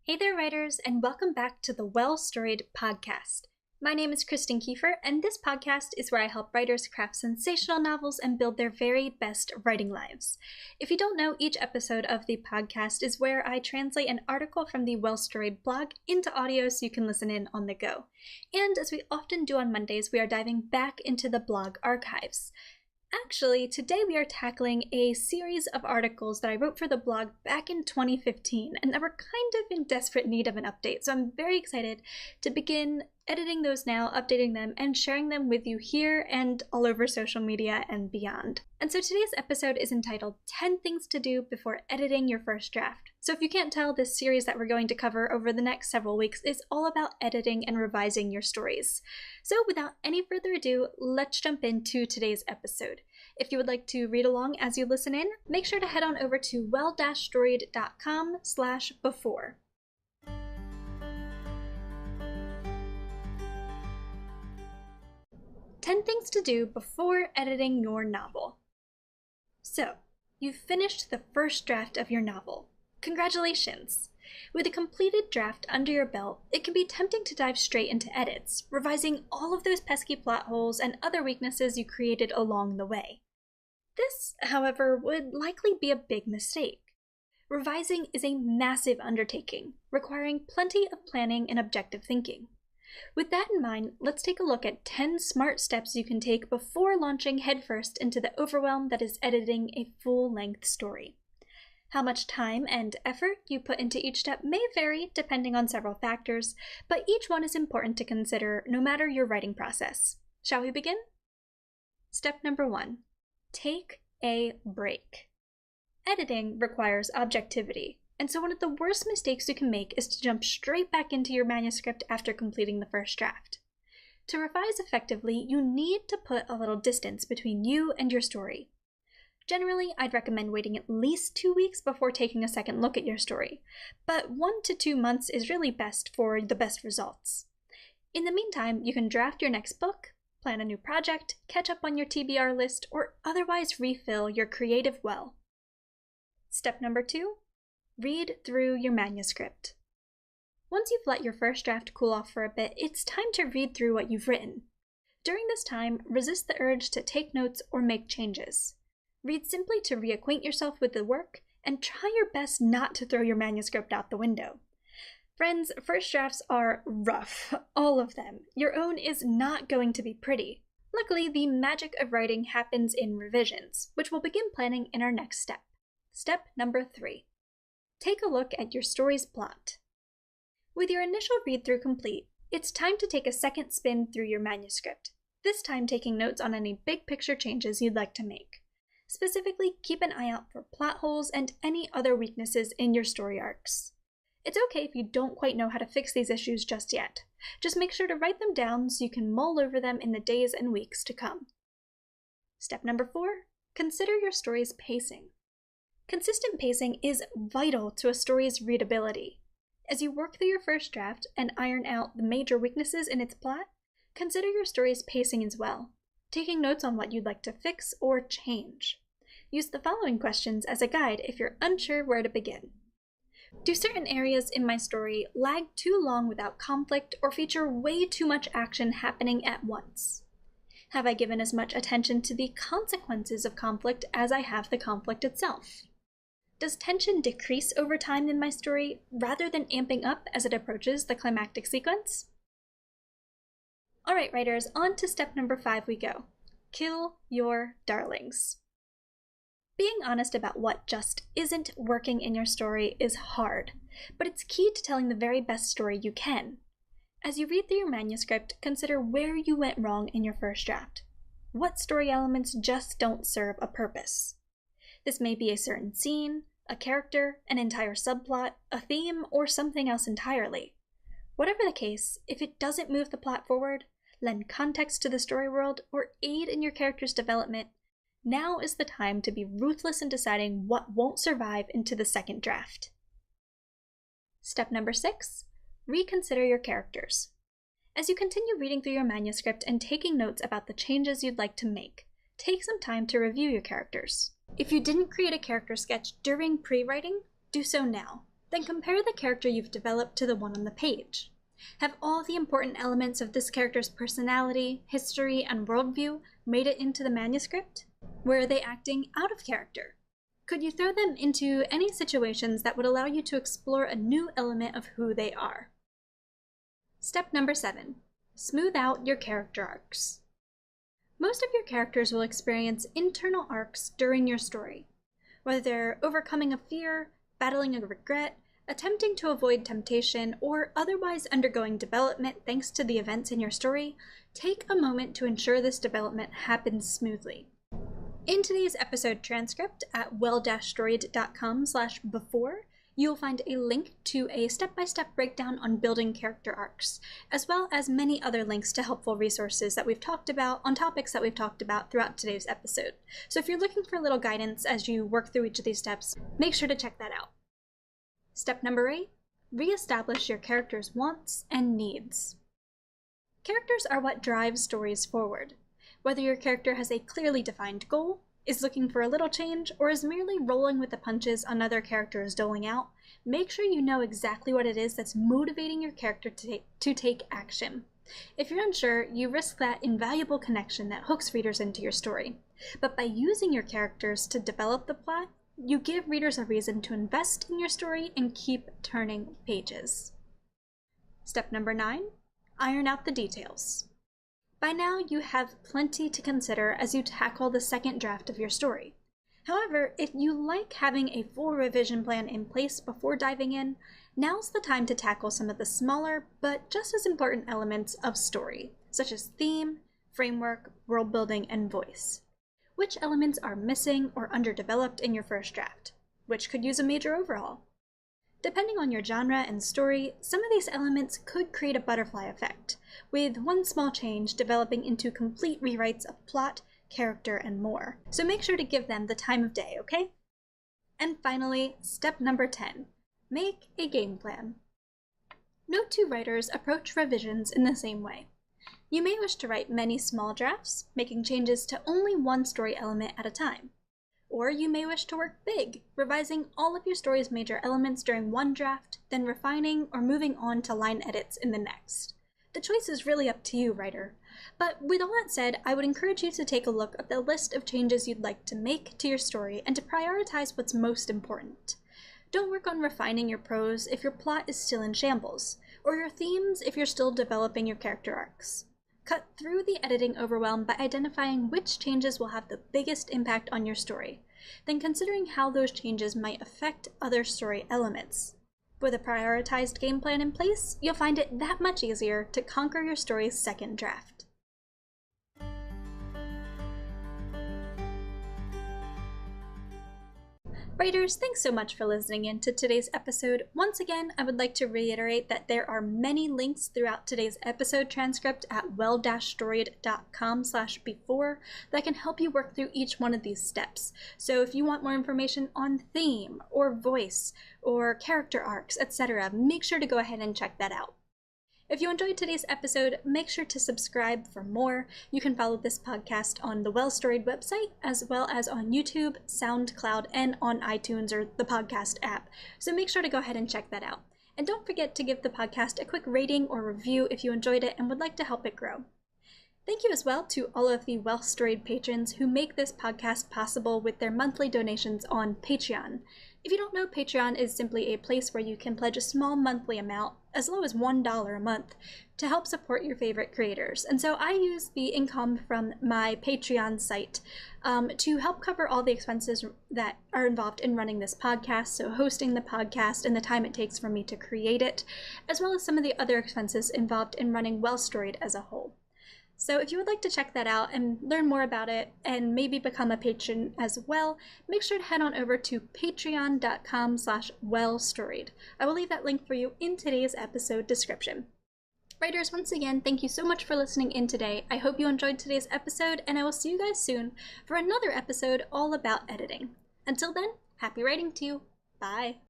Hey there, writers, and welcome back to the Well-Storied podcast. My name is Kristen Kiefer, and this podcast is where I help writers craft sensational novels and build their very best writing lives. If you don't know, each episode of the podcast is where I translate an article from the Well-Storied blog into audio so you can listen in on the go. And as we often do on Mondays, we are diving back into the blog archives. Actually, today we are tackling a series of articles that I wrote for the blog back in 2015 and that were kind of in desperate need of an update, so I'm very excited to begin editing those now, updating them, and sharing them with you here and all over social media and beyond. And so today's episode is entitled 10 Things to Do Before Editing Your First Draft. So if you can't tell, this series that we're going to cover over the next several weeks is all about editing and revising your stories. So without any further ado, let's jump into today's episode. If you would like to read along as you listen in, make sure to head on over to well-storied.com/before. 10 things to do before editing your novel. So, you've finished the first draft of your novel. Congratulations! With a completed draft under your belt, it can be tempting to dive straight into edits, revising all of those pesky plot holes and other weaknesses you created along the way. This, however, would likely be a big mistake. Revising is a massive undertaking, requiring plenty of planning and objective thinking. With that in mind, let's take a look at 10 smart steps you can take before launching headfirst into the overwhelm that is editing a full-length story. How much time and effort you put into each step may vary depending on several factors, but each one is important to consider no matter your writing process. Shall we begin? Step number 1. Take a break. Editing requires objectivity, and so one of the worst mistakes you can make is to jump straight back into your manuscript after completing the first draft. To revise effectively, you need to put a little distance between you and your story. Generally, I'd recommend waiting at least 2 weeks before taking a second look at your story, but 1 to 2 months is really best for the best results. In the meantime, you can draft your next book, plan a new project, catch up on your TBR list, or otherwise refill your creative well. Step number 2. Read through your manuscript. Once you've let your first draft cool off for a bit, it's time to read through what you've written. During this time, resist the urge to take notes or make changes. Read simply to reacquaint yourself with the work, and try your best not to throw your manuscript out the window. Friends, first drafts are rough, all of them. Your own is not going to be pretty. Luckily, the magic of writing happens in revisions, which we'll begin planning in our next step. Step number 3. Take a look at your story's plot. With your initial read-through complete, it's time to take a second spin through your manuscript, this time taking notes on any big picture changes you'd like to make. Specifically, keep an eye out for plot holes and any other weaknesses in your story arcs. It's okay if you don't quite know how to fix these issues just yet. Just make sure to write them down so you can mull over them in the days and weeks to come. Step number 4. Consider your story's pacing. Consistent pacing is vital to a story's readability. As you work through your first draft and iron out the major weaknesses in its plot, consider your story's pacing as well, taking notes on what you'd like to fix or change. Use the following questions as a guide if you're unsure where to begin. Do certain areas in my story lag too long without conflict or feature way too much action happening at once? Have I given as much attention to the consequences of conflict as I have the conflict itself? Does tension decrease over time in my story rather than amping up as it approaches the climactic sequence? Alright, writers, on to step number 5 we go. Kill your darlings. Being honest about what just isn't working in your story is hard, but it's key to telling the very best story you can. As you read through your manuscript, consider where you went wrong in your first draft. What story elements just don't serve a purpose? This may be a certain scene, a character, an entire subplot, a theme, or something else entirely. Whatever the case, if it doesn't move the plot forward, lend context to the story world, or aid in your character's development, now is the time to be ruthless in deciding what won't survive into the second draft. Step number 6. Reconsider your characters. As you continue reading through your manuscript and taking notes about the changes you'd like to make, take some time to review your characters. If you didn't create a character sketch during pre-writing, do so now. Then compare the character you've developed to the one on the page. Have all the important elements of this character's personality, history, and worldview made it into the manuscript? Where are they acting out of character? Could you throw them into any situations that would allow you to explore a new element of who they are? Step number 7. Smooth out your character arcs. Most of your characters will experience internal arcs during your story. Whether they're overcoming a fear, battling a regret, attempting to avoid temptation, or otherwise undergoing development thanks to the events in your story, take a moment to ensure this development happens smoothly. In today's episode transcript at well-storied.com/before, you'll find a link to a step-by-step breakdown on building character arcs, as well as many other links to helpful resources that we've talked about on topics that we've talked about throughout today's episode. So if you're looking for a little guidance as you work through each of these steps, make sure to check that out. Step number 8, reestablish your character's wants and needs. Characters are what drives stories forward. Whether your character has a clearly defined goal, is looking for a little change, or is merely rolling with the punches another character is doling out, make sure you know exactly what it is that's motivating your character to take action. If you're unsure, you risk that invaluable connection that hooks readers into your story. But by using your characters to develop the plot, you give readers a reason to invest in your story and keep turning pages. Step number 9, iron out the details. By now, you have plenty to consider as you tackle the second draft of your story. However, if you like having a full revision plan in place before diving in, now's the time to tackle some of the smaller but just as important elements of story, such as theme, framework, world building, and voice. Which elements are missing or underdeveloped in your first draft? Which could use a major overhaul? Depending on your genre and story, some of these elements could create a butterfly effect, with one small change developing into complete rewrites of plot, character, and more. So make sure to give them the time of day, okay? And finally, step number 10, make a game plan. No two writers approach revisions in the same way. You may wish to write many small drafts, making changes to only one story element at a time. Or you may wish to work big, revising all of your story's major elements during one draft, then refining or moving on to line edits in the next. The choice is really up to you, writer. But with all that said, I would encourage you to take a look at the list of changes you'd like to make to your story and to prioritize what's most important. Don't work on refining your prose if your plot is still in shambles, or your themes if you're still developing your character arcs. Cut through the editing overwhelm by identifying which changes will have the biggest impact on your story, then considering how those changes might affect other story elements. With a prioritized game plan in place, you'll find it that much easier to conquer your story's second draft. Writers, thanks so much for listening in to today's episode. Once again, I would like to reiterate that there are many links throughout today's episode transcript at well-storied.com/before that can help you work through each one of these steps. So if you want more information on theme, or voice, or character arcs, etc., make sure to go ahead and check that out. If you enjoyed today's episode, make sure to subscribe for more. You can follow this podcast on the Well-Storied website, as well as on YouTube, SoundCloud, and on iTunes or the podcast app. So make sure to go ahead and check that out. And don't forget to give the podcast a quick rating or review if you enjoyed it and would like to help it grow. Thank you as well to all of the Well-Storied patrons who make this podcast possible with their monthly donations on Patreon. If you don't know, Patreon is simply a place where you can pledge a small monthly amount, as low as $1 a month, to help support your favorite creators. And so I use the income from my Patreon site to help cover all the expenses that are involved in running this podcast, so hosting the podcast and the time it takes for me to create it, as well as some of the other expenses involved in running Well-Storied as a whole. So if you would like to check that out and learn more about it and maybe become a patron as well, make sure to head on over to patreon.com/well-storied. I will leave that link for you in today's episode description. Writers, once again, thank you so much for listening in today. I hope you enjoyed today's episode, and I will see you guys soon for another episode all about editing. Until then, happy writing to you. Bye.